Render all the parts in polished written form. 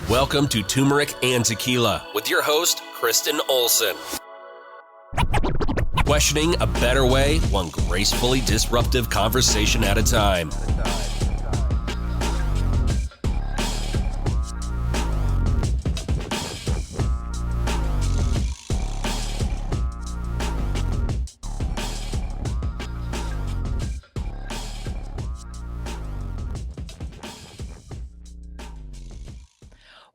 Welcome to Turmeric and Tequila with your host, Kristen Olson. Questioning a better way, one gracefully disruptive conversation at a time.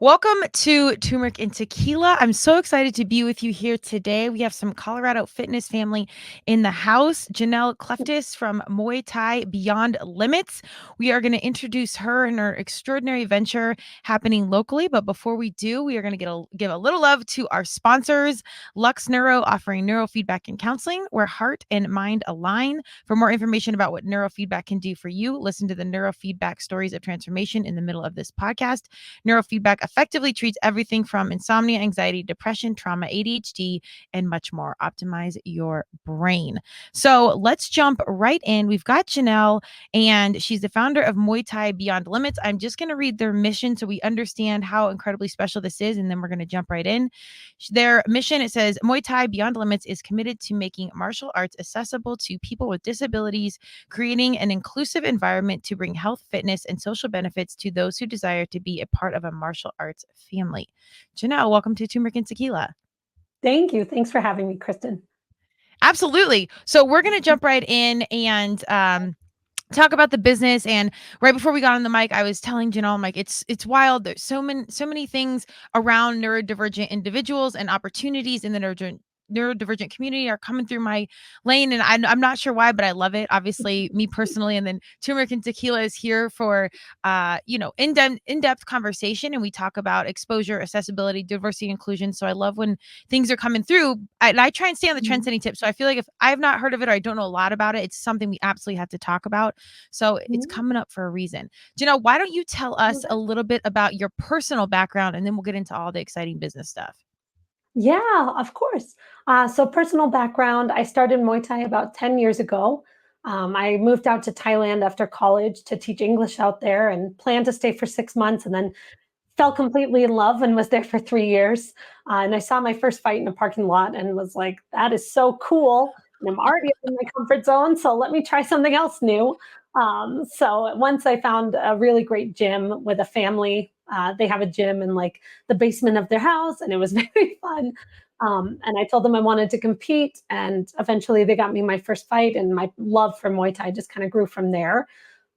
Welcome to Turmeric and Tequila. I'm so excited to be with you here today. We have some Colorado fitness family in the house. Janelle Kleftis from Muay Thai Beyond Limits. We are going to introduce her and her extraordinary venture happening locally. But before we do, we are going to give a little love to our sponsors, Lux Neuro, offering neurofeedback and counseling where heart and mind align. For more information about what neurofeedback can do for you, listen to the neurofeedback stories of transformation in the middle of this podcast. Neurofeedback effectively treats everything from insomnia, anxiety, depression, trauma, ADHD, and much more. Optimize your brain. So let's jump right in. We've got Janelle, and she's the founder of Muay Thai Beyond Limits. I'm just going to read their mission so we understand how incredibly special this is, and then we're going to jump right in. Their mission, it says, Muay Thai Beyond Limits is committed to making martial arts accessible to people with disabilities, creating an inclusive environment to bring health, fitness, and social benefits to those who desire to be a part of a martial arts family. Janelle, welcome to Turmeric and Tequila. Thank you. Thanks for having me, Kristen. Absolutely. So we're going to jump right in and talk about the business. And right before we got on the mic, I was telling Janelle, I'm like, it's wild. There's so many things around neurodivergent individuals and opportunities in the neurodivergent community are coming through my lane, and I'm not sure why, but I love it. Obviously, me personally, and then Turmeric and Tequila is here for in-depth conversation, and we talk about exposure, accessibility, diversity, inclusion. So I love when things are coming through. I try and stay on the trend-setting tip. So I feel like if I have not heard of it or I don't know a lot about it, it's something we absolutely have to talk about. So it's coming up for a reason. Janelle, why don't you tell us a little bit about your personal background, and then we'll get into all the exciting business stuff. Yeah, of course. So personal background, I started Muay Thai about 10 years ago. I moved out to Thailand after college to teach English out there and planned to stay for 6 months, and then fell completely in love and was there for 3 years. And I saw my first fight in a parking lot and was like, that is so cool. And I'm already in my comfort zone, so let me try something else new. So once I found a really great gym with a family. They have a gym in like the basement of their house, and it was very fun. And I told them I wanted to compete, and eventually they got me my first fight, and my love for Muay Thai just kind of grew from there.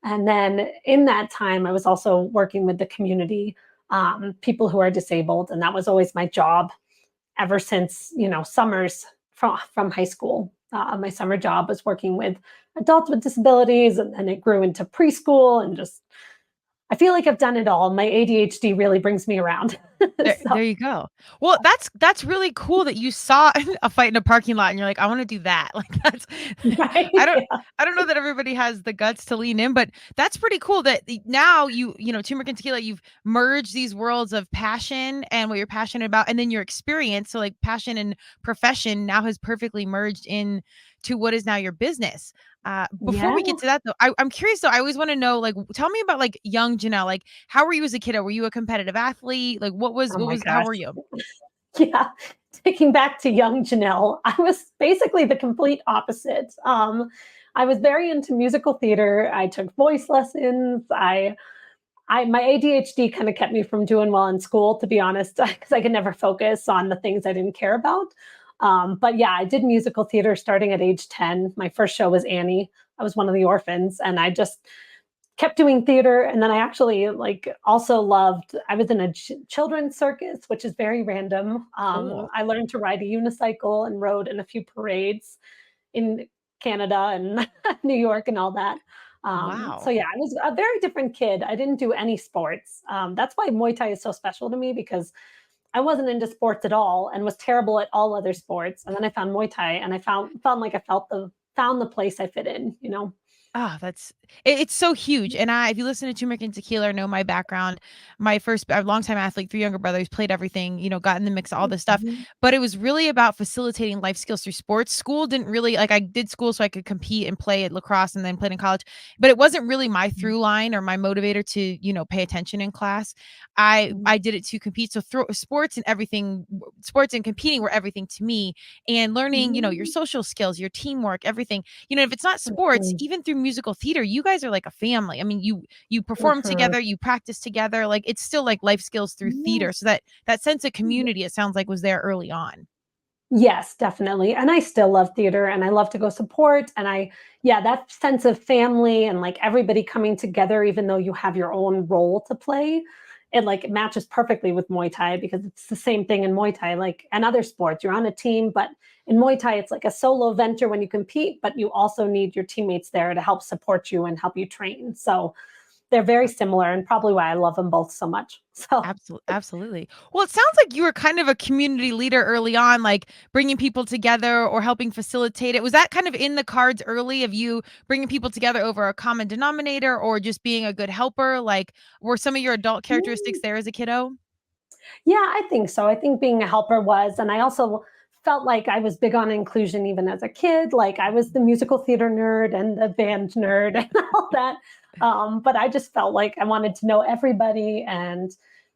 And then in that time, I was also working with the community, people who are disabled, and that was always my job ever since, summers from high school. My summer job was working with adults with disabilities, and then it grew into preschool, and just I feel like I've done it all. My ADHD really brings me around. There you go. Well, that's really cool that you saw a fight in a parking lot and you're like, I want to do that. Like that's Right? I don't know that everybody has the guts to lean in, but that's pretty cool that now Turmeric and Tequila, you've merged these worlds of passion and what you're passionate about, and then your experience. So like passion and profession now has perfectly merged in to what is now your business. Before we get to that though, I'm curious though, I always want to know, like, tell me about like young Janelle, like how were you as a kid? Were you a competitive athlete? Like how were you? Yeah. Taking back to young Janelle, I was basically the complete opposite. I was very into musical theater. I took voice lessons. My ADHD kind of kept me from doing well in school, to be honest, because I could never focus on the things I didn't care about. But yeah, I did musical theater starting at age 10. My first show was Annie. I was one of the orphans, and I just kept doing theater. And then I actually also I was in a children's circus, which is very random. Cool. I learned to ride a unicycle and rode in a few parades in Canada and New York and all that. Wow. So yeah, I was a very different kid. I didn't do any sports. That's why Muay Thai is so special to me, because I wasn't into sports at all and was terrible at all other sports. And then I found Muay Thai, and I found like I found the place I fit in, It's so huge. And if you listen to Turmeric and Tequila or know my background, a longtime athlete, 3 younger brothers, played everything, got in the mix of all this stuff. Mhm. But it was really about facilitating life skills through sports. School didn't really, like, I did school so I could compete and play at lacrosse and then played in college, but it wasn't really my through line or my motivator to, pay attention in class. I did it to compete. So sports and everything, sports and competing were everything to me, and learning, your Mhm. social skills, your teamwork, everything. If it's not sports, Mhm. even through musical theater, you guys are like a family. I mean, you perform Mhm. together, you practice together. Like, it's still like life skills through theater. So that sense of community, it sounds like, was there early on. Yes, definitely. And I still love theater and I love to go support. And yeah, that sense of family and like everybody coming together, even though you have your own role to play, it matches perfectly with Muay Thai because it's the same thing in Muay Thai, like and other sports. You're on a team, but in Muay Thai, it's like a solo venture when you compete, but you also need your teammates there to help support you and help you train. So they're very similar and probably why I love them both so much. So Absolutely. Well, it sounds like you were kind of a community leader early on, like bringing people together or helping facilitate it. Was that kind of in the cards early, of you bringing people together over a common denominator, or just being a good helper? Like, were some of your adult characteristics there as a kiddo? yeah, I think so. I think being a helper was, and I also felt like I was big on inclusion even as a kid. Like I was the musical theater nerd and the band nerd and all that. But I just felt like I wanted to know everybody. And,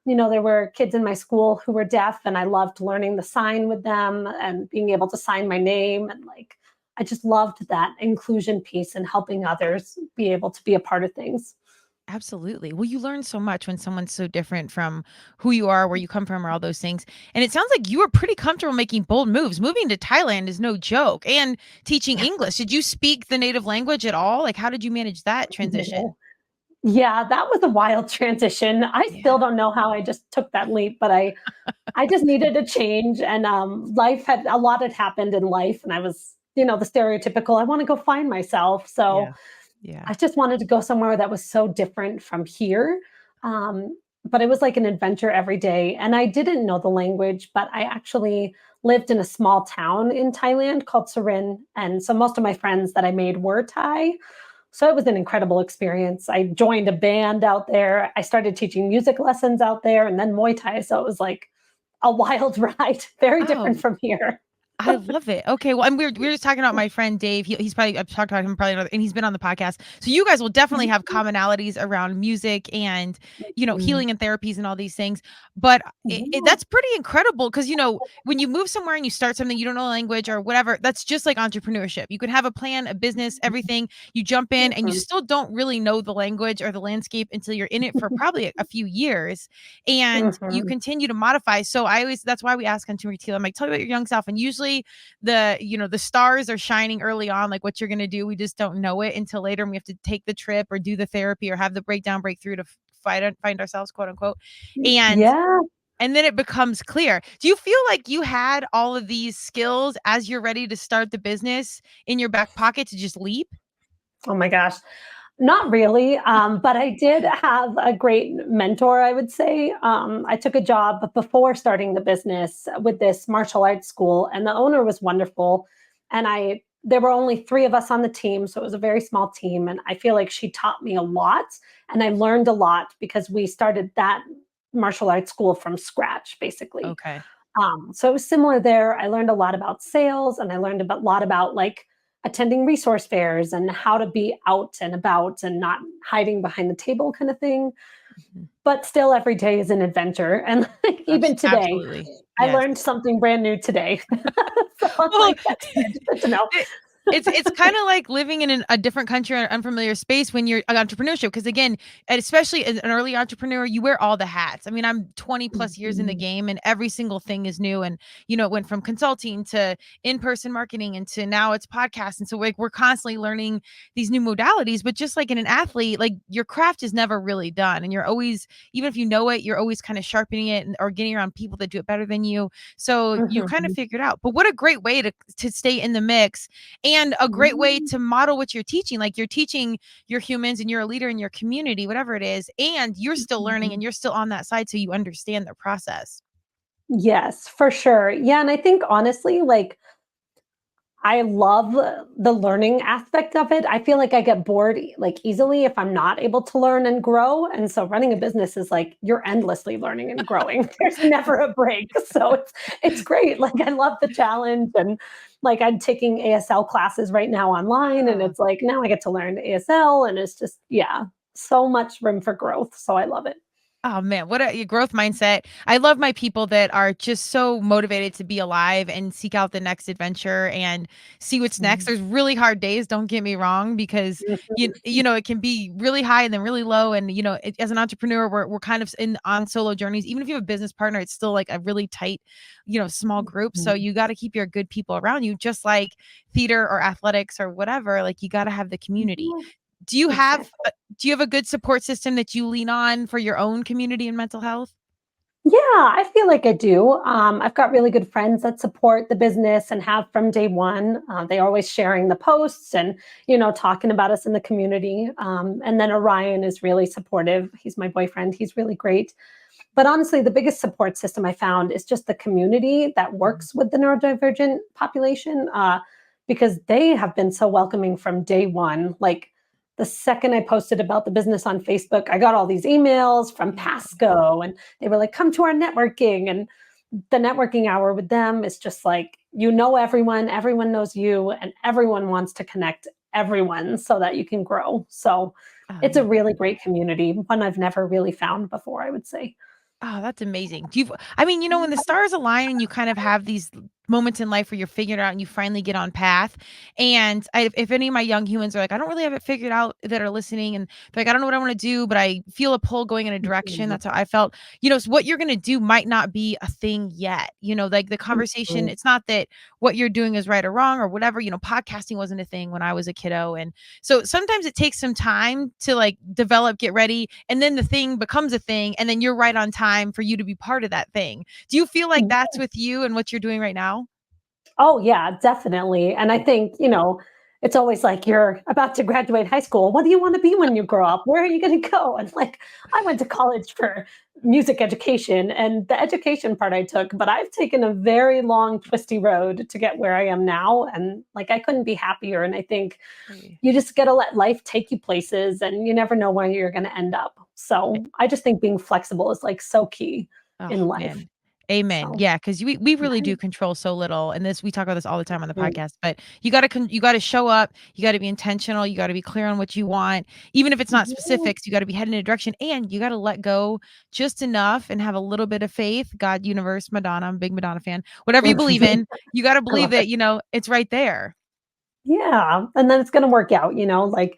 there were kids in my school who were deaf, and I loved learning the sign with them and being able to sign my name. And like, I just loved that inclusion piece and helping others be able to be a part of things. Absolutely. Well, you learn so much when someone's so different from who you are, where you come from, or all those things. And it sounds like you were pretty comfortable making bold moves. Moving to Thailand is no joke. And teaching English. Did you speak the native language at all? Like, how did you manage that transition? No. Yeah, that was a wild transition. I Yeah. still don't know how I just took that leap, but I just needed a change, and life had a lot had happened in life, and I was, the stereotypical. I want to go find myself, so Yeah. Yeah. I just wanted to go somewhere that was so different from here. But it was like an adventure every day, and I didn't know the language, but I actually lived in a small town in Thailand called Surin, and so most of my friends that I made were Thai. So it was an incredible experience. I joined a band out there. I started teaching music lessons out there and then Muay Thai. So it was like a wild ride, very different Oh, from here. I love it. Okay, well, and we were just talking about my friend Dave. He's probably, I've talked about him probably another, and he's been on the podcast. So you guys will definitely have commonalities around music and, Mhm. healing and therapies and all these things. But Yeah. that's pretty incredible because, when you move somewhere and you start something, you don't know the language or whatever. That's just like entrepreneurship. You can have a plan, a business, everything. You jump in and you Mhm. still don't really know the language or the landscape until you're in it for probably a few years, and you Mhm. continue to modify. So that's why we ask on Turmeric Tequila. I'm like, tell me about your young self, and usually the stars are shining early on, like what you're going to do. We just don't know it until later, and we have to take the trip or do the therapy or have the breakthrough to find ourselves, quote unquote. and Yeah. and then it becomes clear. Do you feel like you had all of these skills as you're ready to start the business in your back pocket to just leap? Oh my gosh. Not really, but I did have a great mentor, I would say. I took a job before starting the business with this martial arts school, and the owner was wonderful. And there were only three of us on the team, so it was a very small team. And I feel like she taught me a lot, and I learned a lot because we started that martial arts school from scratch, basically. Okay. So it was similar there. I learned a lot about sales and I learned a lot about like attending resource fairs and how to be out and about and not hiding behind the table kind of thing. Mhm. But still, every day is an adventure. And like, even today, Absolutely. I Yes. learned something brand new today. So I'm Well, like, that's good. Good to know. it it's kinda like living in a different country or an unfamiliar space when you're an entrepreneurship. Because again, and especially as an early entrepreneur, you wear all the hats. I mean, I'm 20 plus years in the Mhm. game, and every single thing is new, and, it went from consulting to in-person marketing and to now it's podcasts, and so, like, we're constantly learning these new modalities. But just like in an athlete, like, your craft is never really done, and you're always, even if you know it, you're always kinda sharpening it or getting around people that do it better than you. So you kind of Mhm. figured out. But what a great way to stay in the mix, and a great way Mhm. to model what you're teaching. Like, you're teaching your humans and you're a leader in your community, whatever it is, and you're still learning and Mhm. you're still on that side so you understand the process. Yes, for sure. Yeah. And I think honestly, like, I love the learning aspect of it. I feel like I get bored like easily if I'm not able to learn and grow. And so running a business is like you're endlessly learning and growing. There's never a break. So it's great. Like I love the challenge, and like I'm taking ASL classes right now online, and Oh. it's like now I get to learn ASL, and it's just so much room for growth. So I love it. Oh man, what a growth mindset. I love my people that are just so motivated to be alive and seek out the next adventure and see what's next. Mhm. There's really hard days, don't get me wrong, because Mhm. it can be really high and then really low. And as an entrepreneur, we're kind of on solo journeys. Even if you have a business partner, it's still like a really tight, small group. So Mhm. you got to keep your good people around you, just like theater or athletics or whatever. Like you got to have the community. Yeah, Do you have exactly. do you have a good support system that you lean on for your own community and mental health? Yeah, I feel like I do. I've got really good friends that support the business and have from day one. They're always sharing the posts and talking about us in the community. And then Orion is really supportive. He's my boyfriend. He's really great. But honestly, the biggest support system I found is just the community that works with the neurodivergent population, because they have been so welcoming from day one. Like the second I posted about the business on Facebook, I got all these emails from Yeah. Pasco, and they were like, come to our networking. And the networking hour with them is just like, everyone knows you, and everyone wants to connect everyone so that you can grow. So Oh, it's a yeah. really great community, one I've never really found before, I would say. Oh, that's amazing. I mean, when the stars align and you kind of have these moments in life where you're figuring it out and you finally get on path. And if any of my young humans are like, I don't really have it figured out that are listening and they're like, I don't know what I want to do, but I feel a pull going in a direction. Mhm. That's how I felt. So what you're going to do might not be a thing yet. Like the conversation, Mhm. it's not that what you're doing is right or wrong or whatever. Podcasting wasn't a thing when I was a kiddo. And so sometimes it takes some time to like develop, get ready, and then the thing becomes a thing. And then you're right on time for you to be part of that thing. Do you feel like that's with you and what you're doing right now? Oh, yeah, definitely. And I think, it's always like you're about to graduate high school. What do you want to be when you grow up? Where are you going to go? And like, I went to college for music education, and the education part I took, but I've taken a very long, twisty road to get where I am now. And like, I couldn't be happier. And I think Agree. you just got to let life take you places, and you never know where you're going to end up. So I just think being flexible is like so key Oh, in life. man. Amen. So, Yeah, because we really yeah. do control so little, and we talk about this all the time on the Mhm. podcast. But you gotta show up. You gotta be intentional. You gotta be clear on what you want, even if it's not Mhm. specifics. You gotta be heading in a direction, and you gotta let go just enough and have a little bit of faith. God, universe, Madonna. I'm a big Madonna fan. Whatever you believe in, you gotta I believe love it. that it's right there. Yeah, and then it's gonna work out, like,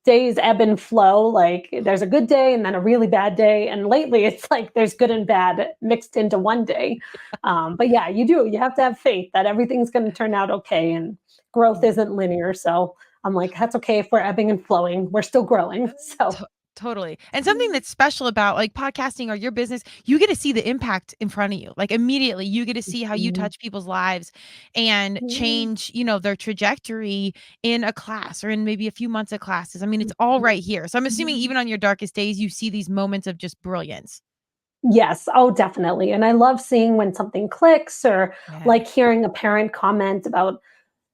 days ebb and flow, like, there's a good day and then a really bad day, and lately, it's like there's good and bad mixed into one day, but yeah, you have to have faith that everything's gonna turn out okay, and growth Yeah. isn't linear, so I'm like, "That's okay if we're ebbing and flowing, we're still growing," so. Totally. And something that's special about like podcasting or your business, you get to see the impact in front of you. Like immediately, you get to see how you Mhm. touch people's lives and Mhm. change, their trajectory in a class or in maybe a few months of classes. I mean, it's all right here. So I'm assuming Mhm. even on your darkest days, you see these moments of just brilliance. Yes, oh, definitely, and I love seeing when something clicks, or, Yeah. like, hearing a parent comment about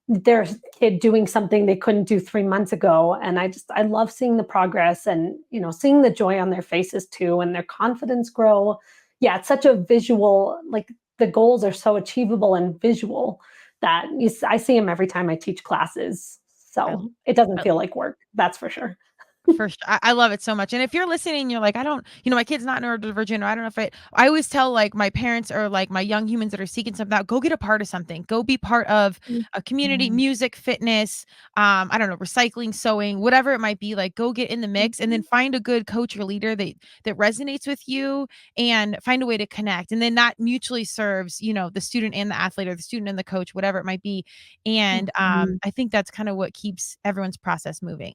their kid doing something they couldn't do 3 months ago, and I love seeing the progress, and, seeing the joy on their faces too, and their confidence grow. Yeah, it's such a visual, like, the goals are so achievable and visual that I see them every time I teach classes, I, so it doesn't I feel like work, that's for sure. For sure. I love it so much. And if you're listening and you're like, I don't, my kid's not neurodivergent, or I don't know if I always tell like my parents or like my young humans that are seeking something out, go get a part of something. Go be part of a community, Mhm. music, fitness, I don't know, recycling, sewing, whatever it might be. Like go get in the mix and then Mhm. find a good coach or leader that resonates with you and find a way to connect. And then that mutually serves, the student and the athlete or the student and the coach, whatever it might be. And Mhm. I think that's kind of what keeps everyone's process moving.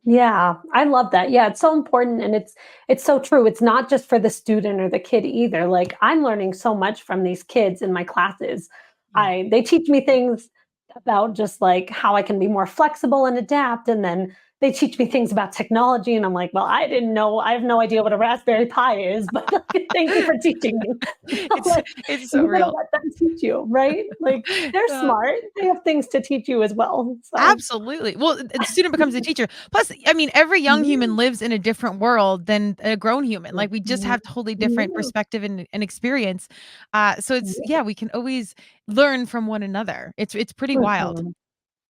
Yeah, I love that. Yeah, it's so important, and it's so true. It's not just for the student or the kid either. Like I'm learning so much from these kids in my classes. Yeah. They teach me things about just like how I can be more flexible and adapt, and then they teach me things about technology, and I'm like, well, I didn't know. I have no idea what a Raspberry Pi is, but thank you for teaching me. It's so You gotta real. let them teach you, right? Like they're Uh, smart. They have things to teach you as well. So Absolutely. Well, the student becomes a teacher. Plus, I mean, every young human lives in a different world than a grown human. Like we just have totally different yeah, perspective and experience. So it's yeah. yeah, we can always learn from one another. It's pretty wild. Mhm.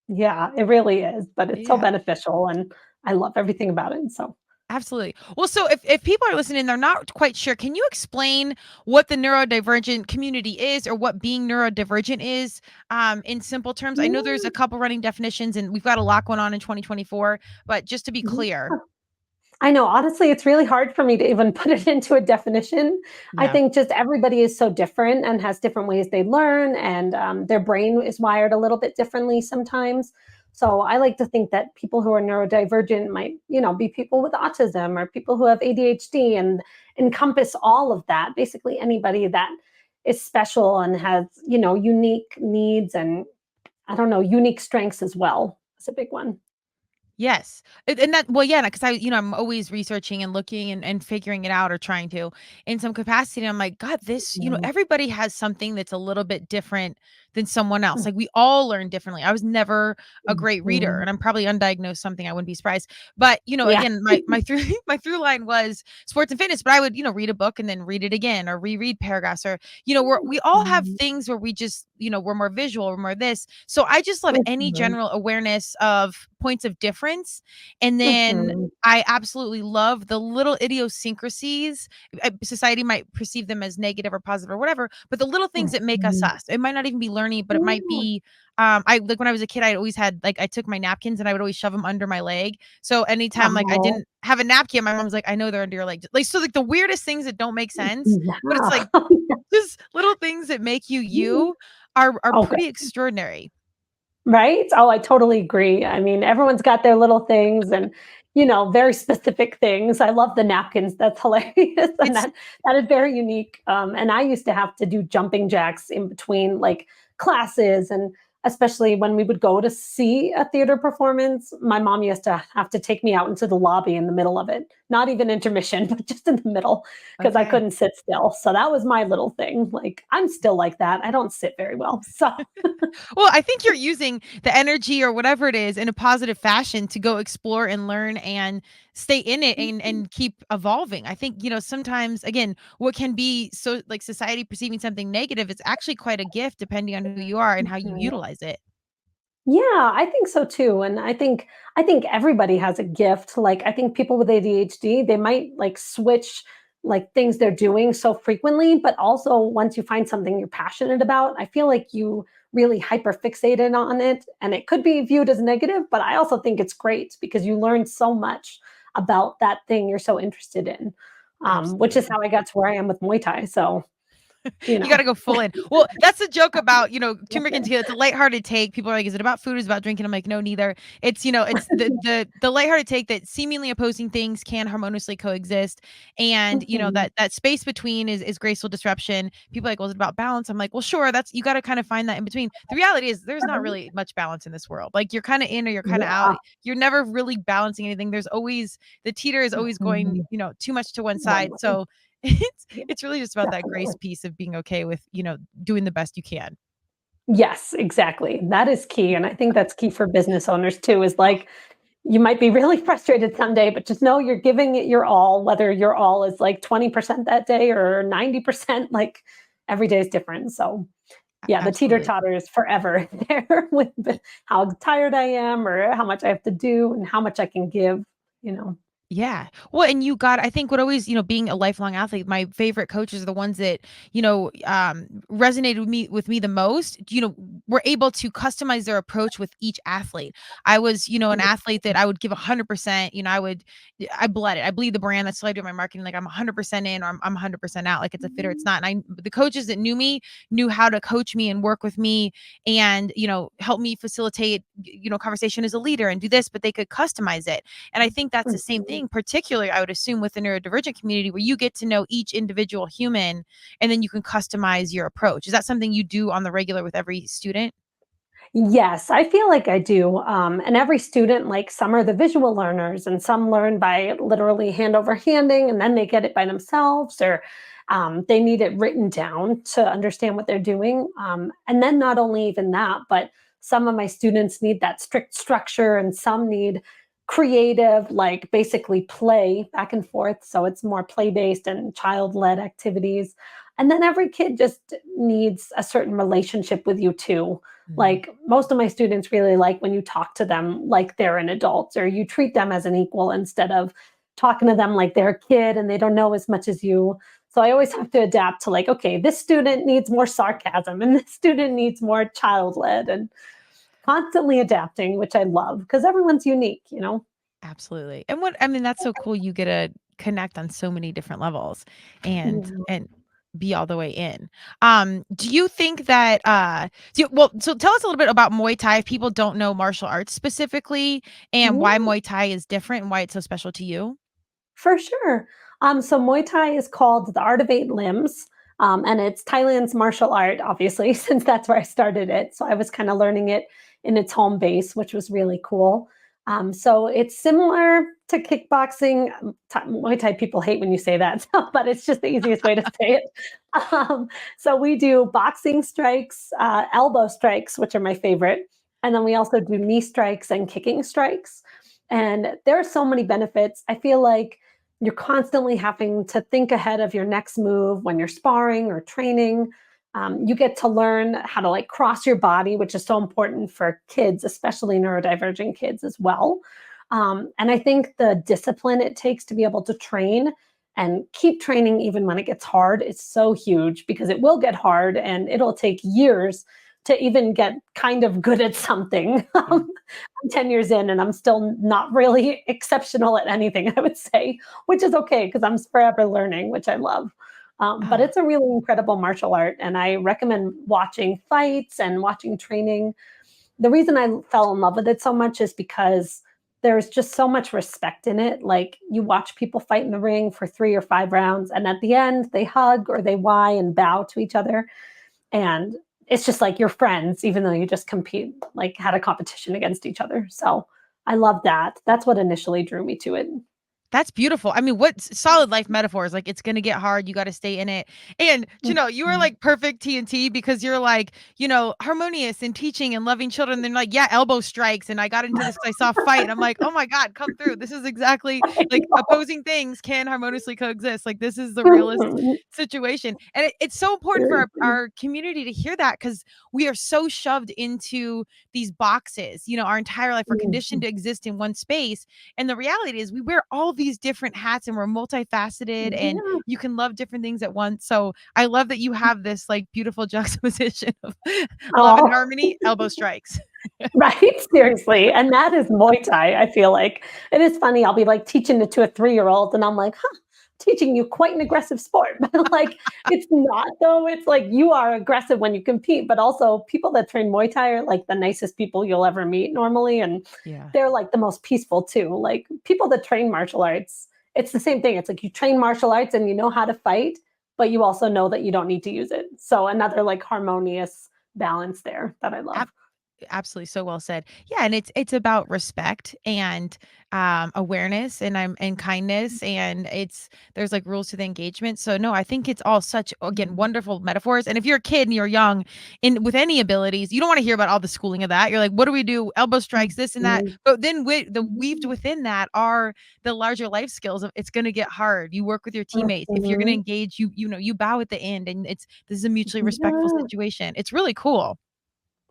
Yeah, it really is, but it's so Yeah. beneficial, and I love everything about it. So Absolutely. Well, so if people are listening, they're not quite sure. Can you explain what the neurodivergent community is or what being neurodivergent is in simple terms? I know there's a couple running definitions and we've got a lot going on in 2024, but just to be yeah. clear. I know, honestly, it's really hard for me to even put it into a definition. I Yeah. think just everybody is so different and has different ways they learn, and their brain is wired a little bit differently sometimes. So I like to think that people who are neurodivergent might, be people with autism or people who have ADHD and encompass all of that. Basically, anybody that is special and has, unique needs and I don't know, unique strengths as well. It's a big one. Yes. And that, well, yeah, because I'm always researching and looking and figuring it out or trying to in some capacity. And I'm like, God, this, Yeah. everybody has something that's a little bit different than someone else. Like we all learn differently. I was never a great reader Mhm. and I'm probably undiagnosed something. I wouldn't be surprised. But, Yeah. again, my through my through line was sports and fitness, but I would, read a book and then read it again or reread paragraphs or, we all have Mhm. things where we just, we're more visual, we're more this. So I just love any Mhm. general awareness of points of difference. And then Mhm. I absolutely love the little idiosyncrasies. Society might perceive them as negative or positive or whatever, but the little things that make us Mhm. us. It might not even be learning, but it might Yeah. be I like when I was a kid, I always had like I took my napkins and I would always shove them under my leg. So anytime like I Oh, didn't have a napkin, my mom's like, I know they're under your leg. Like so like the weirdest things that don't make sense, but it's like yeah. just little things that make you Yeah. you are Okay. pretty extraordinary. Right? Oh, I totally agree. I mean, everyone's got their little things and, very specific things. I love the napkins. That's hilarious. And It's that is very unique. And I used to have to do jumping jacks in between like classes, and especially when we would go to see a theater performance, my mom used to have to take me out into the lobby in the middle of it. Not even intermission, but just in the middle because I okay. couldn't sit still. So that was my little thing. Like I'm still like that. I don't sit very well. So Well, I think you're using the energy or whatever it is in a positive fashion to go explore and learn and stay in it and keep evolving. I think, sometimes again, what can be so like society perceiving something negative, it's actually quite a gift depending on who you are and how you utilize it. yeah, I think so too. And I think everybody has a gift. Like I think people with ADHD, they might like switch like things they're doing so frequently, but also once you find something you're passionate about, I feel like you really hyper fixated on it, and it could be viewed as negative, but I also think it's great because you learn so much about that thing you're so interested in. Which is Absolutely. how I got to where I am with Muay Thai. So, you You gotta know. go full in. Well, that's the joke about, turmeric and tequila. It's a lighthearted take. People are like, "Is it about food? Is it about drinking?" I'm like, "No, neither." It's, it's the lighthearted take that seemingly opposing things can harmoniously coexist, and Mhm. that space between is graceful disruption. People are like, "Well, is it about balance?" I'm like, "Well, sure. That's you got to kind of find that in between." The reality is, there's not really much balance in this world. Like you're kind of in or you're kind of out. Yeah. You're never really balancing anything. There's always the teeter is always going, Mhm. too much to one One side. way. So it's Yeah, it's really just about that grace definitely. piece of being okay with, doing the best you can. Yes, exactly. That is key, and I think that's key for business owners too, is like, you might be really frustrated someday, but just know you're giving it your all, whether your all is like 20% that day or 90%, like every day is different. So, yeah, the Absolutely. teeter-totter is forever there with how tired I am or how much I have to do and how much I can give, you know? Yeah. Well, and I think what always, being a lifelong athlete, my favorite coaches are the ones that, resonated with me the most, were able to customize their approach with each athlete. I was, an athlete that I would give 100%, I bled it. I bleed the brand. That's what I do in my marketing. Like I'm 100% in or I'm 100% out. Like it's a fit or it's not. And the coaches that knew me knew how to coach me and work with me and, help me facilitate, conversation as a leader and do this, but they could customize it. And I think that's the same Mhm. thing, particularly I would assume with the neurodivergent community where you get to know each individual human and then you can customize your approach. Is that something you do on the regular with every student? Yes, I feel like I do. And every student, like some are the visual learners, and some learn by literally hand over handing, and then they get it by themselves, or they need it written down to understand what they're doing. And then not only even that, but some of my students need that strict structure, and some need creative, like basically play back and forth. So it's more play based and child led activities. And then every kid just needs a certain relationship with you too. Mhm. Like most of my students really like when you talk to them like they're an adult, or you treat them as an equal instead of talking to them like they're a kid and they don't know as much as you. So I always have to adapt to like, okay, this student needs more sarcasm and this student needs more child led, and constantly adapting, which I love because everyone's unique, you know? Absolutely. And what I mean, that's so cool. You get to connect on so many different levels Yeah. and be all the way in. Do you think that so tell us a little bit about Muay Thai if people don't know martial arts specifically and why Yeah. Muay Thai is different and why it's so special to you? For sure. So Muay Thai is called the Art of Eight Limbs, and it's Thailand's martial art, obviously, since that's where I started it. So I was kind of learning it in its home base, which was really cool. So it's similar to kickboxing. Muay Thai people hate when you say that, but it's just the easiest way to say it. So we do boxing strikes, elbow strikes, which are my favorite, and then we also do knee strikes and kicking strikes. And there are so many benefits. I feel like you're constantly having to think ahead of your next move when you're sparring or training. You get to learn how to like cross your body, which is so important for kids, especially neurodivergent kids as well. And I think the discipline it takes to be able to train and keep training even when it gets hard is so huge, because it will get hard and it'll take years to even get kind of good at something. Yeah. 10 years in and I'm still not really exceptional at anything, I would say, which is okay because I'm forever learning, which I love. But Oh, it's a really incredible martial art, and I recommend watching fights and watching training. The reason I fell in love with it so much is because there's just so much respect in it. Like you watch people fight in the ring for 3 or 5 rounds, and at the end, they hug or they why and bow to each other. And it's just like you're friends, even though you just compete, like had a competition against each other. So I love that. That's what initially drew me to it. that's beautiful. I mean, what solid life metaphors. Like, it's gonna get hard. You got to stay in it. And you are Mhm. like perfect TNT because you're like, harmonious and teaching and loving children. Then like, yeah, elbow strikes. And I got into this 'cause I saw a fight. And I'm like, oh my God, come through. This is exactly I like know. opposing things can harmoniously coexist. Like, this is the realest Mhm. situation. And it's so important for Seriously. our community to hear that because we are so shoved into these boxes, our entire life. We're conditioned Mhm. to exist in one space, and the reality is we wear all these different hats and we're multifaceted and Yeah. you can love different things at once. So I love that you have this like beautiful juxtaposition of love and Oh, harmony, elbow strikes. right. Seriously. And that is Muay Thai, I feel like. It is funny. I'll be like teaching it to a 3-year-old and I'm like, huh, teaching you quite an aggressive sport. But like, it's not though. It's like you are aggressive when you compete, but also people that train Muay Thai are like the nicest people you'll ever meet normally. And Yeah. they're like the most peaceful too. Like people that train martial arts, it's the same thing. It's like you train martial arts and you know how to fight, but you also know that you don't need to use it. So another like harmonious balance there that I love. Absolutely, so well said. Yeah, and it's about respect and awareness and kindness, and there's like rules to the engagement. So no, I think it's all such, again, wonderful metaphors. And if you're a kid and you're young in with any abilities, you don't want to hear about all the schooling of that. You're like, what do we do? Elbow strikes, this and that. Mhm. But then the weaved Mhm. within that are the larger life skills of it's going to get hard. You work with your teammates. If you're going to Mhm. engage, you bow at the end, and this is a mutually respectful Yeah, situation. It's really cool.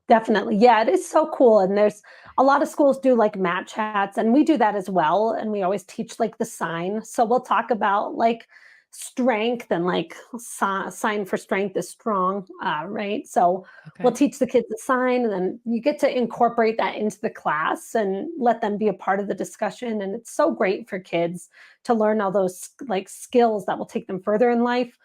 definitely. Yeah, it is so cool. And there's a lot of schools do like mat chats, and we do that as well. And we always teach like the sign. So we'll talk about like strength, and like sign for strength is strong, right? So we'll Okay. teach the kids the sign, and then you get to incorporate that into the class and let them be a part of the discussion. And it's so great for kids to learn all those like skills that will take them further in life,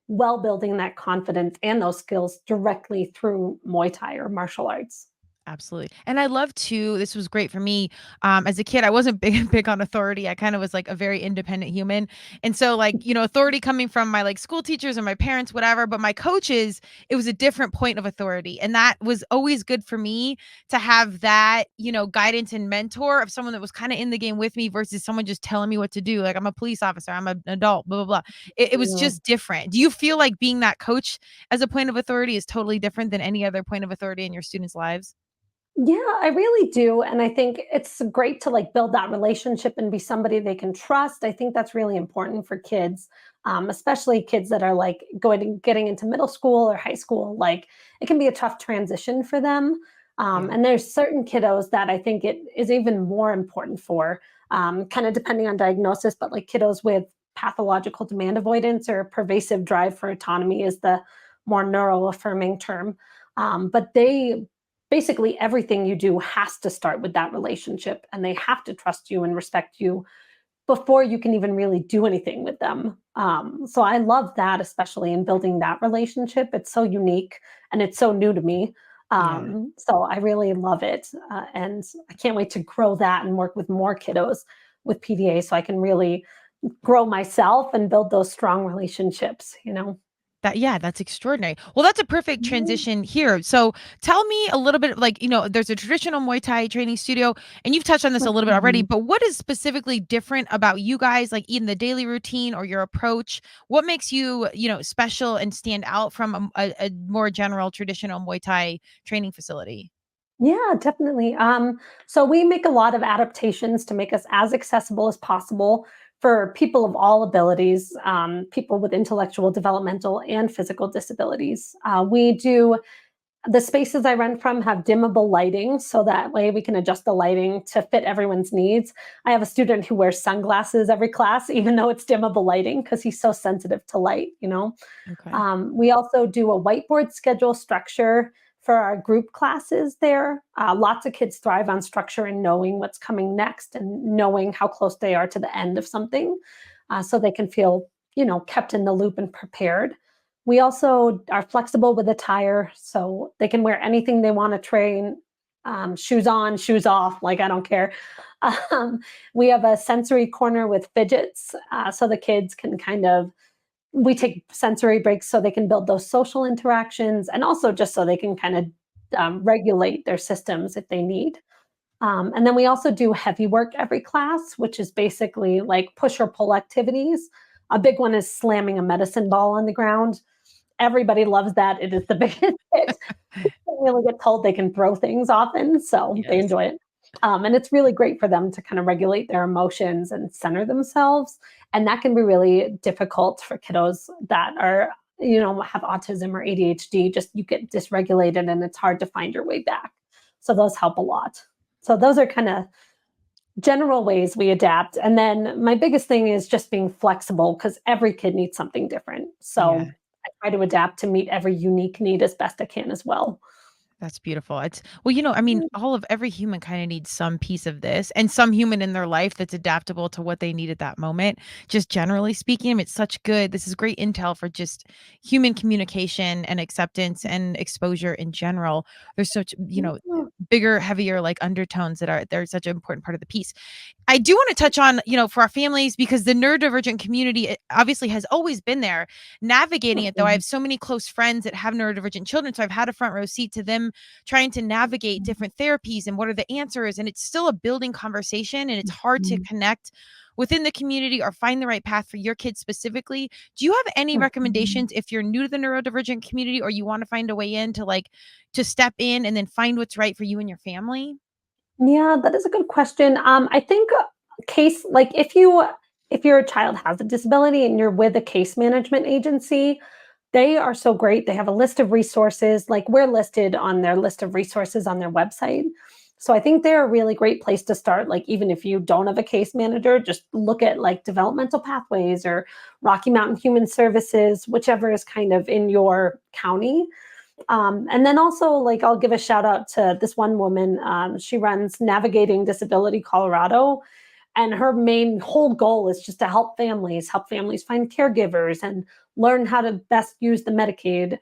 while building that confidence and those skills directly through Muay Thai or martial arts. Absolutely. And I love too, this was great for me. As a kid, I wasn't big on authority. I kind of was like a very independent human. And so like, authority coming from my like school teachers or my parents, whatever, but my coaches, it was a different point of authority. And that was always good for me to have that, guidance and mentor of someone that was kind of in the game with me versus someone just telling me what to do. Like I'm a police officer, I'm an adult, blah, blah, blah. It was Yeah. just different. Do you feel like being that coach as a point of authority is totally different than any other point of authority in your students' lives? Yeah, I really do. And I think it's great to like build that relationship and be somebody they can trust. I think that's really important for kids, especially kids that are like getting into middle school or high school. Like it can be a tough transition for them. Yeah. And there's certain kiddos that I think it is even more important for, kind of depending on diagnosis, but like kiddos with pathological demand avoidance or pervasive drive for autonomy is the more neuro affirming term. But they basically everything you do has to start with that relationship and they have to trust you and respect you before you can even really do anything with them. So I love that, especially in building that relationship. It's so unique and it's so new to me. Yeah. So I really love it. And I can't wait to grow that and work with more kiddos with PDA so I can really grow myself and build those strong relationships. That's extraordinary. Well, that's a perfect transition here. So tell me a little bit like, there's a traditional Muay Thai training studio, and you've touched on this a little bit already, Mhm. but what is specifically different about you guys, like in the daily routine or your approach? What makes you, special and stand out from a more general traditional Muay Thai training facility? Yeah, definitely. So we make a lot of adaptations to make us as accessible as possible for people of all abilities, people with intellectual, developmental, and physical disabilities. We do the spaces I rent from have dimmable lighting, so that way we can adjust the lighting to fit everyone's needs. I have a student who wears sunglasses every class, even though it's dimmable lighting, because he's so sensitive to light. Okay. We also do a whiteboard schedule structure for our group classes there. Lots of kids thrive on structure and knowing what's coming next and knowing how close they are to the end of something so they can feel, kept in the loop and prepared. We also are flexible with attire, so they can wear anything they want to train, shoes on, shoes off, like I don't care. Um, we have a sensory corner with fidgets, so the kids can we take sensory breaks so they can build those social interactions and also just so they can kind of regulate their systems if they need. And then we also do heavy work every class, which is basically like push or pull activities. A big one is slamming a medicine ball on the ground. Everybody loves that. It is the biggest hit. They really get told they can throw things often, so they Yes. enjoy it. And it's really great for them to kind of regulate their emotions and center themselves. And that can be really difficult for kiddos that have autism or ADHD. Just you get dysregulated and it's hard to find your way back. So those help a lot. So those are kind of general ways we adapt. And then my biggest thing is just being flexible because every kid needs something different. Yeah. So I try to adapt to meet every unique need as best I can as well. That's beautiful. It's well, I mean, every human kind of needs some piece of this and some human in their life that's adaptable to what they need at that moment. Just generally speaking, it's such good. This is great intel for just human communication and acceptance and exposure in general. There's such, Yeah. bigger, heavier like undertones they're such an important part of the piece. I do want to touch on, for our families, because the neurodivergent community obviously has always been there. Navigating it, though, I Mhm. have so many close friends that have neurodivergent children. So I've had a front row seat to them trying to navigate different therapies and what are the answers. And it's still a building conversation and it's hard to Mhm. connect within the community or find the right path for your kids specifically. Do you have any Mhm. recommendations if you're new to the neurodivergent community or you want to find a way in to step in and then find what's right for you and your family? Yeah, that is a good question. I think case like if your child has a disability and you're with a case management agency, they are so great. They have a list of resources, like we're listed on their list of resources on their website. So I think they're a really great place to start. Like even if you don't have a case manager, just look at like developmental pathways or Rocky Mountain Human Services, whichever is kind of in your county. And then also, like, I'll give a shout out to this one woman. She runs Navigating Disability Colorado, and her main whole goal is just to help families find caregivers and learn how to best use the Medicaid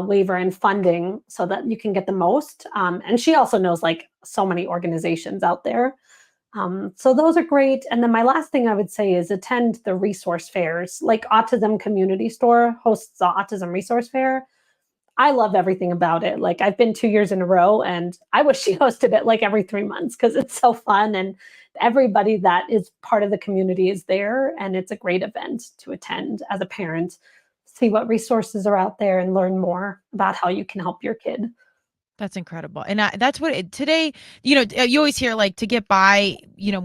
waiver in funding so that you can get the most. And she also knows like so many organizations out there. So those are great. And then my last thing I would say is attend the resource fairs. Like Autism Community Store hosts the Autism Resource Fair. I love everything about it. Like I've been 2 years in a row, and I wish she hosted it like every 3 months because it's so fun, and everybody that is part of the community is there, and it's a great event to attend as a parent. See what resources are out there and learn more about how you can help your kid. That's incredible. And that's what today, you always hear like to get by,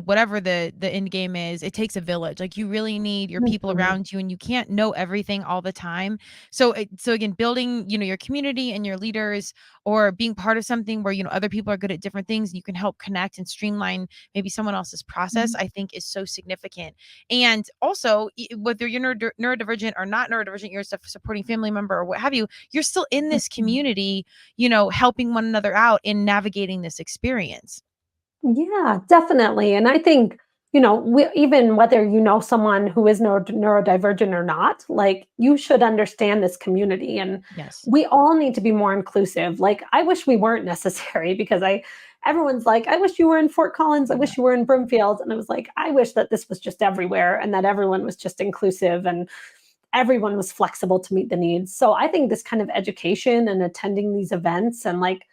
whatever the end game is, it takes a village. Like you really need your people Mhm. around you, and you can't know everything all the time. So again, building, your community and your leaders, or being part of something where, other people are good at different things and you can help connect and streamline maybe someone else's process, I think is so significant. And also whether you're neurodivergent or not neurodivergent, you're a supporting family member or what have you, you're still in this community, helping one another out in navigating this experience. Yeah, definitely. And I think, even whether you know someone who is neurodivergent or not, like you should understand this community. And Yes. we all need to be more inclusive. Like I wish we weren't necessary because everyone's like, I wish you were in Fort Collins. I Yeah. wish you were in Broomfield. And I was like, I wish that this was just everywhere and that everyone was just inclusive and everyone was flexible to meet the needs. So I think this kind of education and attending these events and like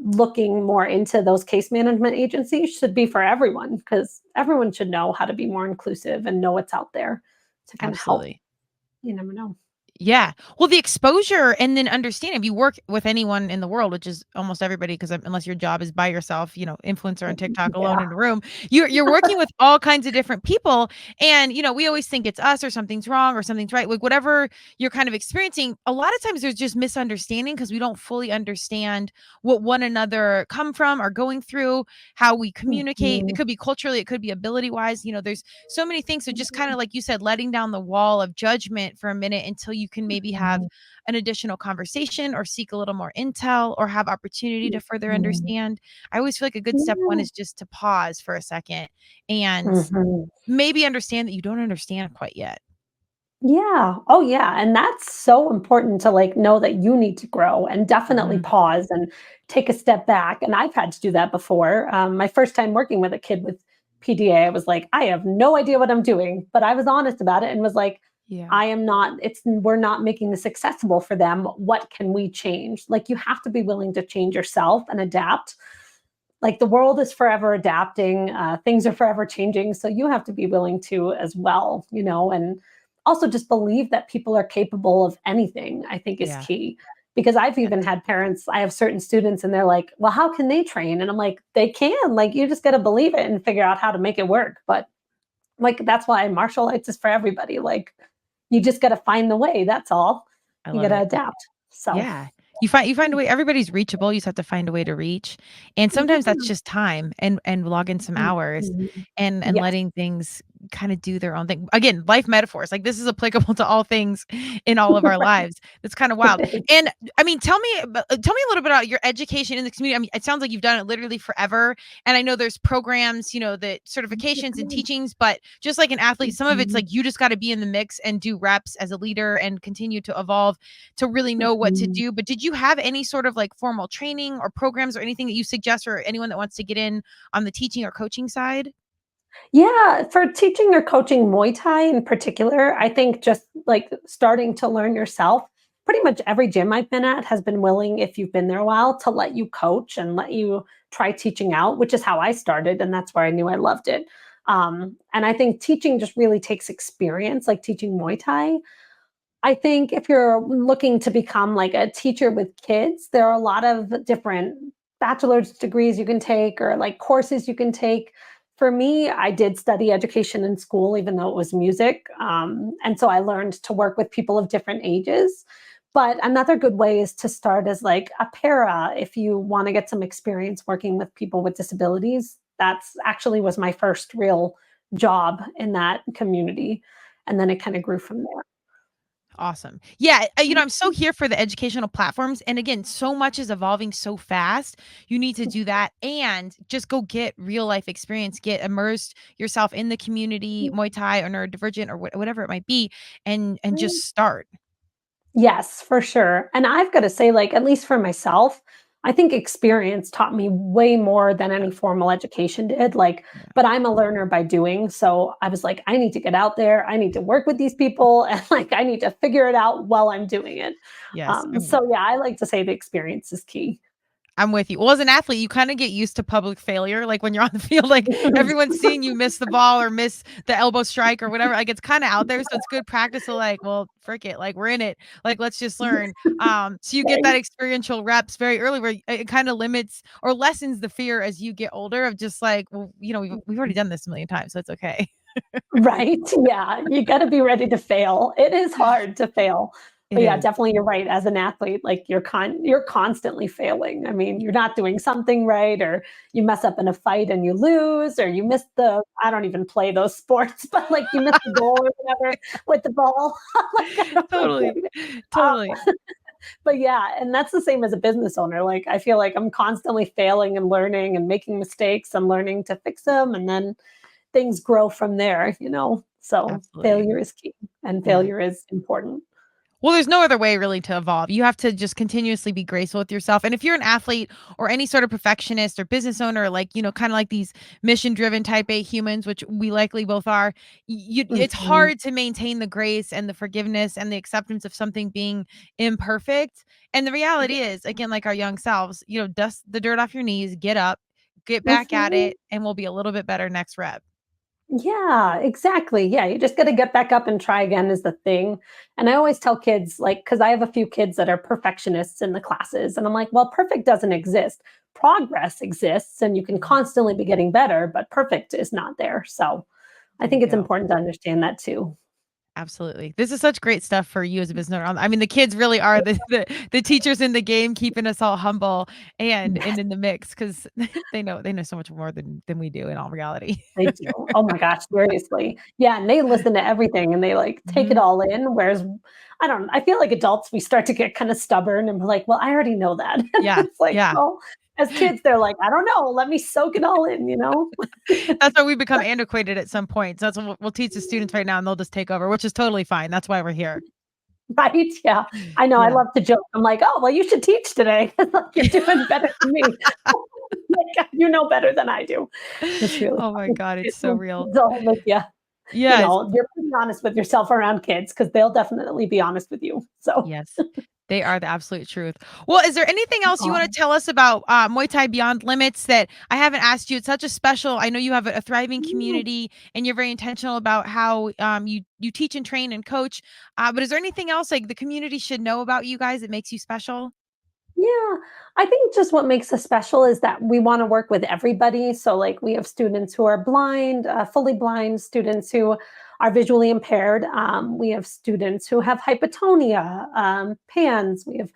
looking more into those case management agencies should be for everyone because everyone should know how to be more inclusive and know what's out there to kind of help. Absolutely. You never know. Yeah. Well, the exposure and then understanding, if you work with anyone in the world, which is almost everybody, because unless your job is by yourself, influencer on TikTok alone Yeah. in a room, you're working with all kinds of different people. And, we always think it's us or something's wrong or something's right. Like whatever you're kind of experiencing, a lot of times there's just misunderstanding because we don't fully understand what one another come from or going through, how we communicate. It Mhm. could be culturally, it could be ability wise, there's so many things. So just kind of like you said, letting down the wall of judgment for a minute until you can maybe have Mhm. an additional conversation or seek a little more intel or have opportunity to further Mhm. understand. I always feel like a good step one Yeah. is just to pause for a second and Mhm. maybe understand that you don't understand quite yet. Yeah. Oh, yeah. And that's so important to like know that you need to grow and definitely Mhm. pause and take a step back. And I've had to do that before. My first time working with a kid with PDA, I was like, I have no idea what I'm doing, but I was honest about it and was like, Yeah. I am not, we're not making this accessible for them. What can we change? Like, you have to be willing to change yourself and adapt. Like, the world is forever adapting, things are forever changing. So, you have to be willing to as well, and also just believe that people are capable of anything, I think is Yeah. key. Because I've Yes. even had parents, I have certain students and they're like, well, how can they train? And I'm like, they can. Like, you just got to believe it and figure out how to make it work. But like, that's why martial arts is for everybody. Like, you just got to find the way. That's all. I You got love to it. adapt. So, Yeah. You find a way, everybody's reachable. You just have to find a way to reach. And sometimes that's yeah. just time and log in some hours Mhm. and Yes. letting things kind of do their own thing. Again, life metaphors. Like this is applicable to all things in all of our Right. lives. It's kind of wild. It is. And I mean, tell me a little bit about your education in the community. I mean, it sounds like you've done it literally forever. And I know there's programs, the certifications and teachings, but just like an athlete, some of it's Mhm. like you just got to be in the mix and do reps as a leader and continue to evolve to really know what to Mhm. do. But did you have any sort of like formal training or programs or anything that you suggest for anyone that wants to get in on the teaching or coaching side? Yeah, for teaching or coaching Muay Thai in particular, I think just like starting to learn yourself. Pretty much every gym I've been at has been willing, if you've been there a while, to let you coach and let you try teaching out, which is how I started. And that's where I knew I loved it. And I think teaching just really takes experience, like teaching Muay Thai. I think if you're looking to become like a teacher with kids, there are a lot of different bachelor's degrees you can take or like courses you can take. For me, I did study education in school, even though it was music. And so I learned to work with people of different ages. But another good way is to start as like a para if you want to get some experience working with people with disabilities. That's actually was my first real job in that community. And then it kind of grew from there. Awesome. Yeah, I'm so here for the educational platforms. And again, so much is evolving so fast. You need to do that and just go get real life experience, get immersed yourself in the community, Muay Thai or neurodivergent or whatever it might be, and just start. Yes, for sure. And I've got to say, like, at least for myself, I think experience taught me way more than Yeah. any formal education did. Like, Yeah. but I'm a learner by doing. So I was like, I need to get out there. I need to work with these people and like I need to figure it out while I'm doing it. Yes. So yeah, I like to say the experience is key. I'm with you. Well, as an athlete, you kind of get used to public failure. Like when you're on the field, like everyone's seeing you miss the ball or miss the elbow strike or whatever. Like it's kind of out there. So it's good practice to like, well, frick it. Like we're in it. Like let's just learn. So you get Right. that experiential reps very early where it kind of limits or lessens the fear as you get older of just like, well, we've already done this a million times. So it's okay. Right. Yeah. You got to be ready to fail. It is hard to fail. It But yeah, is. definitely you're right. As an athlete, like you're constantly failing. I mean, you're not doing something right, or you mess up in a fight and you lose, or you miss the I don't even play those sports, but like you miss the goal or whatever with the ball. Like I don't know. Totally. Um, Totally. but yeah, and that's the same as a business owner. Like I feel like I'm constantly failing and learning and making mistakes and learning to fix them, and then things grow from there. So Absolutely. failure is key and Yeah. failure is important. Well, there's no other way really to evolve. You have to just continuously be graceful with yourself. And if you're an athlete or any sort of perfectionist or business owner, or like, kind of like these mission driven type A humans, which we likely both are, it's Mhm. hard to maintain the grace and the forgiveness and the acceptance of something being imperfect. And the reality is, again, like our young selves, dust the dirt off your knees, get up, get back at Mhm. it, and we'll be a little bit better next rep. Yeah, exactly. Yeah, you just got to get back up and try again is the thing. And I always tell kids, like, because I have a few kids that are perfectionists in the classes, and I'm like, well, perfect doesn't exist. Progress exists, and you can Mhm. constantly be getting better, but perfect is not there. So I There you think it's go. important to understand that too. Absolutely. This is such great stuff for you as a business owner. I mean, the kids really are the teachers in the game, keeping us all humble and in the mix because they know so much more than we do in all reality. They do. Oh my gosh, seriously. Yeah, and they listen to everything and they like take it Mhm. all in. Whereas I feel like adults, we start to get kind of stubborn and we're like, well, I already know that. Yeah, It's like, yeah. well, as kids, they're like, I don't know, let me soak it all in. That's why we become antiquated at some point. So that's what we'll teach the students right now, and they'll just take over, which is totally fine. That's why we're here. Right? Yeah. I know. I Yeah. love to joke. I'm like, oh, well, you should teach today. It's like you're doing better than me. Like, you know better than I do. It's really Oh my funny. God, it's It's so when real. kids all with you. Yes. You're pretty honest with yourself around kids because they'll definitely be honest with you. So, Yes. They are the absolute truth. Well, is there anything else you wanna um, tell us about, Muay Thai Beyond Limits that I haven't asked you? It's such a special I know you have a thriving yeah, community, and you're very intentional about how, you teach and train and coach, but is there anything else, like, the community should know about you guys that makes you special? yeah, I think just what makes us special is that we want to work with everybody. So, like, we have students who are blind, fully blind, students who are visually impaired. We have students who have hypotonia, PANS. We have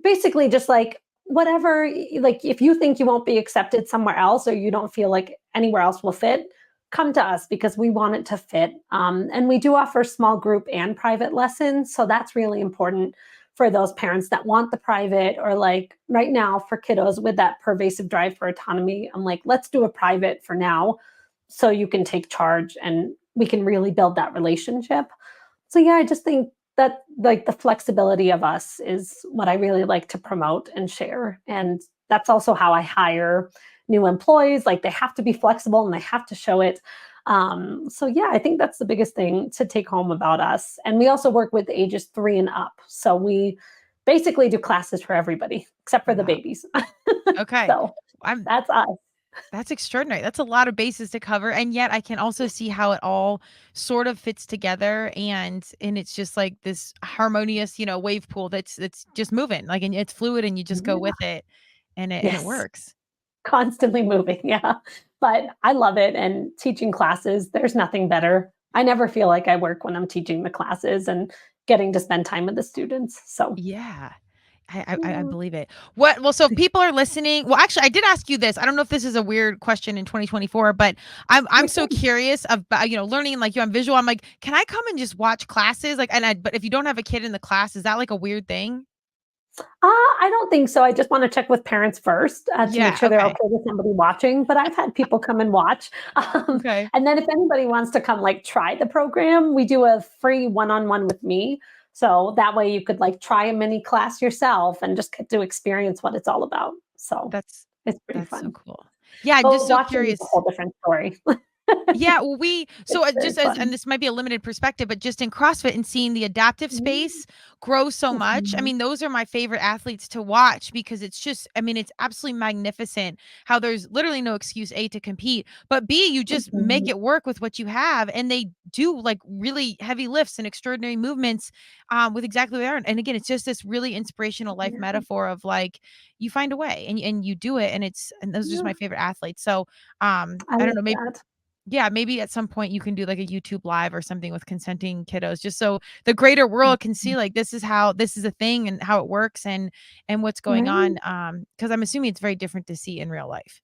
basically just like whatever, like, if you think you won't be accepted somewhere else or you don't feel like anywhere else will fit, come to us because we want it to fit. And we do offer small group and private lessons. So that's really important for those parents that want the private, or like right now for kiddos with that pervasive drive for autonomy. I'm like, let's do a private for now so you can take charge and we can really build that relationship. So yeah, I just think that like the flexibility of us is what I really like to promote and share. And that's also how I hire new employees. Like they have to be flexible and they have to show it. So yeah, I think that's the biggest thing to take home about us. And we also work with ages 3 and up. So we basically do classes for everybody except for the Wow. babies. Okay. So I'm that's us. That's extraordinary. That's a lot of bases to cover, and yet I can also see how it all sort of fits together, and it's just like this harmonious, wave pool that's just moving, like, and it's fluid, and you just go Yeah. with it, and it Yes. works. Constantly moving, yeah. But I love it, and teaching classes, there's nothing better. I never feel like I work when I'm teaching the classes and getting to spend time with the students, so Yeah. I yeah. believe it. Well, so if people are listening well, actually, I did ask you this. I don't know if this is a weird question in 2024, but I'm You're so good. curious about, learning like you on visual. I'm like, can I come and just watch classes? Like, but if you don't have a kid in the class, is that like a weird thing? I don't think so. I just wanna check with parents first, to make Yeah, sure they're okay. okay with somebody watching, but I've had people come and watch. Okay. And then if anybody wants to come, like, try the program, we do a free one-on-one with me. So that way you could like try a mini class yourself and just get to experience what it's all about. So That's it's pretty that's so fun. cool. Yeah, I'm just But so watching is a curious. whole different story. Yeah, well, so It's very just as, and fun. this might be a limited perspective, but just in CrossFit and seeing the adaptive Mhm. space grow so much. I Mhm. mean, those are my favorite athletes to watch because it's just, I mean, it's absolutely magnificent how there's literally no excuse A to compete, but B, you just make Mhm. it work with what you have. And they do like really heavy lifts and extraordinary movements with exactly what they are. And again, it's just this really inspirational life Yeah. metaphor of like, you find a way and you do it. And those are just Yeah. my favorite athletes. So I I don't know, love maybe that. yeah, maybe at some point you can do like a YouTube live or something with consenting kiddos just so the greater world can Mhm. see like this is how this is a thing and how it works and what's going Right? on. Because I'm assuming it's very different to see in real life.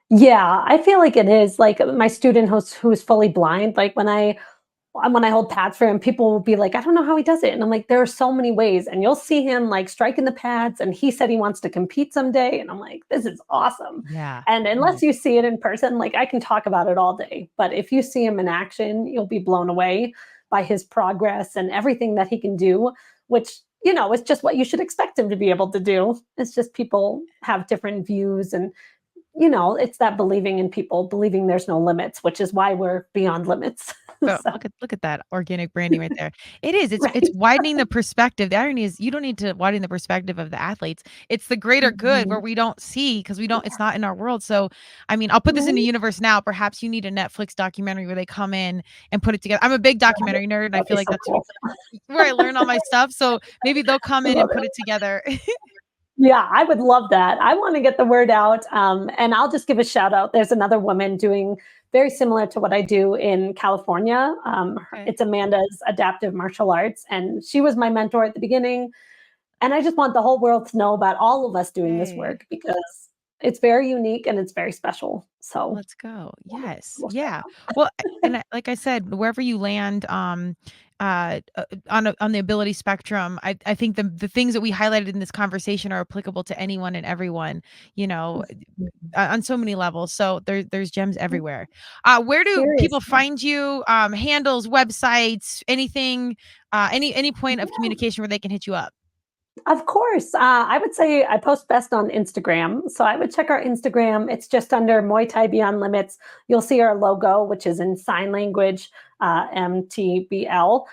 Yeah, I feel like it is. Like my student who's fully blind, like when I hold pads for him, people will be like, "I don't know how he does it." And I'm like, "There are so many ways." And you'll see him like striking the pads and he said he wants to compete someday and I'm like, "This is awesome." Yeah. And Yeah. unless you see it in person, like I can talk about it all day, but if you see him in action, you'll be blown away by his progress and everything that he can do, which is just what you should expect him to be able to do. It's just people have different views and it's that believing in people, believing there's no limits, which is why we're beyond limits. So So, look at that organic branding right there. It is. It's right. widening the perspective. The irony is you don't need to widen the perspective of the athletes. It's the greater good where Mhm. we don't see because we don't it's not in our world. So I mean, I'll put this in the Right? universe now. Perhaps you need a Netflix documentary where they come in and put it together. I'm a big Love it. documentary nerd and I That'd feel be like so that's cool. where I learn all my stuff. So maybe they'll come I in love and it. put it together. Yeah, I would love that. I want to get the word out. And I'll just give a shout out. There's another woman doing very similar to what I do in California. Okay. It's Amanda's adaptive martial arts. And she was my mentor at the beginning. And I just want the whole world to know about all of us doing this Hey. work because it's very unique and it's very special. So, Let's go. Yes. we'll Yeah. shout Well, and like I said, wherever you land, on the ability spectrum, I think the things that we highlighted in this conversation are applicable to anyone and everyone, you know, on so many levels. So there's gems everywhere. Where do people seriously. find you? Handles, websites, anything, any point of communication where they can hit you up? Of course. I would say I post best on Instagram. So I would check our Instagram. It's just under Muay Thai Beyond Limits. You'll see our logo, which is in sign language, MTBL.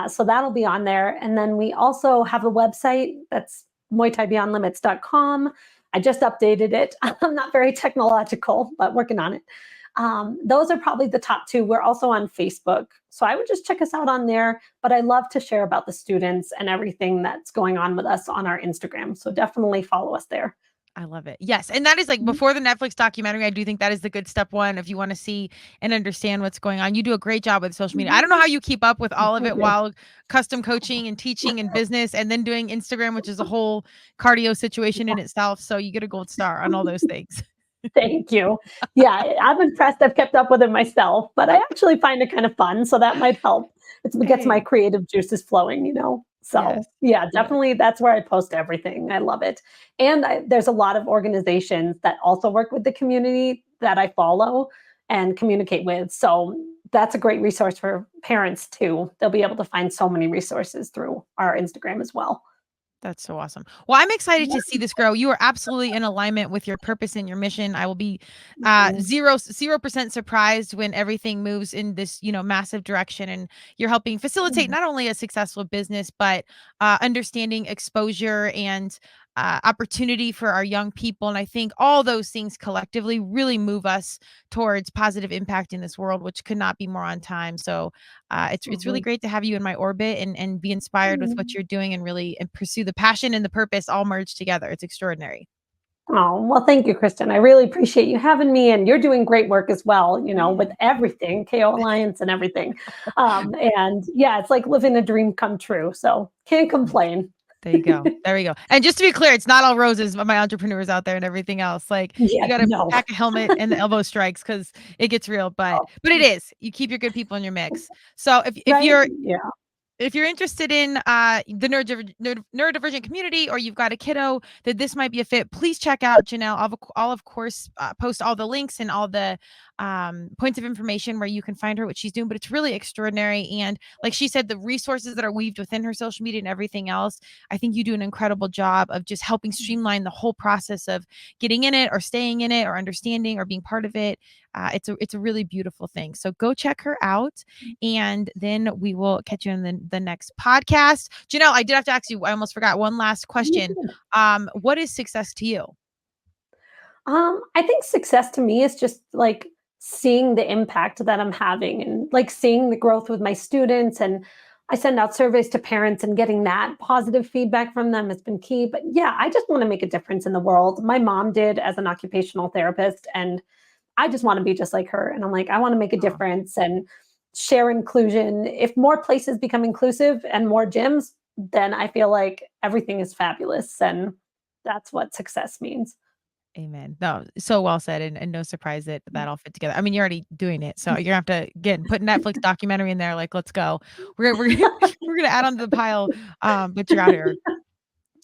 So that'll be on there. And then we also have a website that's muaythaibeyondlimits.com. I just updated it. I'm not very technological, but working on it. Those are probably the top two. We're also on Facebook. So I would just check us out on there. But I love to share about the students and everything that's going on with us on our Instagram. So definitely follow us there. I love it. Yes, and that is like Mhm. before the Netflix documentary, I do think that is the good step one if you wanna see and understand what's going on. You do a great job with social media. I don't know how you keep up with all of Thank it you. while custom coaching and teaching and business and then doing Instagram, which is a whole cardio situation in itself, so you get a gold star on all those things. Thank you. Yeah, I'm impressed. I've kept up with it myself, but I actually find it kind of fun. So that might help. It gets my Hey, creative juices flowing. yes, So yeah, yes. definitely that's where I post everything. I love it. And there's a lot of organizations that also work with the community that I follow and communicate with. So that's a great resource for parents too. They'll be able to find so many resources through our Instagram as well. That's so awesome. Well, I'm excited to see this grow. You are absolutely in alignment with your purpose and your mission. I will be Mhm. 0% surprised when everything moves in this, massive direction and you're helping facilitate not only a successful business, but understanding exposure and opportunity for our young people. And I think all those things collectively really move us towards positive impact in this world, which could not be more on time. So it's really Mhm. great to have you in my orbit and be inspired with what Mhm. you're doing and really and pursue the passion and the purpose all merged together. It's extraordinary. Oh, well, thank you, Kristen. I really appreciate you having me, and you're doing great work as well, with Yeah. everything, KO Alliance and everything. And yeah, it's like living a dream come true. So can't complain. There you go. There we go. And just to be clear, it's not all roses, my entrepreneurs out there and everything else. Like you Yeah, got to no. pack a helmet and the elbow strikes because it gets real. But it is. You keep your good people in your mix. So if Right? you're Yeah. if you're interested in the neurodivergent community or you've got a kiddo that this might be a fit, please check out Janelle. I'll of course post all the links and all the points of information where you can find her, what she's doing, but it's really extraordinary. And like she said, the resources that are weaved within her social media and everything else, I think you do an incredible job of just helping streamline the whole process of getting in it or staying in it or understanding or being part of it. It's a really beautiful thing. So go check her out, and then we will catch you in the next podcast. Janelle, I did have to ask you, I almost forgot one last question. What is success to you? I think success to me is just like seeing the impact that I'm having and like seeing the growth with my students. And I send out surveys to parents, and getting that positive feedback from them has been key. But yeah, I just want to make a difference in the world. My mom did as an occupational therapist, and I just want to be just like her. And I'm like, I want to make a difference and share inclusion. If more places become inclusive and more gyms, then I feel like everything is fabulous. And that's what success means. Amen. No, so well said, and no surprise that all fit together. I mean, you're already doing it, so you're gonna have to put Netflix documentary in there. Like, let's go. We're gonna add on to the pile. But you're out here.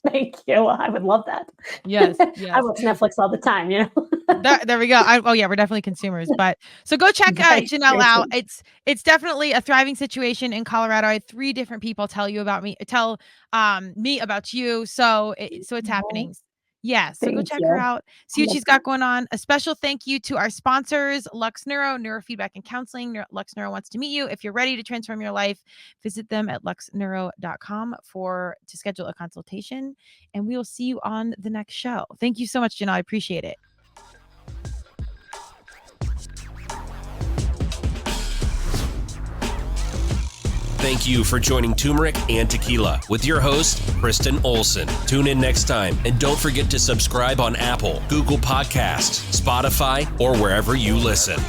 Thank you. I would love that. Yes. I watch Netflix all the time. There we go. We're definitely consumers. But so go check Janelle out. It's definitely a thriving situation in Colorado. I had 3 different people tell me about you. So it's happening. Yeah, so go check her out. See what she's got going on. A special thank you to our sponsors, Lux Neuro, Neurofeedback and Counseling. Lux Neuro wants to meet you. If you're ready to transform your life, visit them at luxneuro.com to schedule a consultation. And we will see you on the next show. Thank you so much, Janelle. I appreciate it. Thank you for joining Turmeric and Tequila with your host, Kristen Olson. Tune in next time, and don't forget to subscribe on Apple, Google Podcasts, Spotify, or wherever you listen.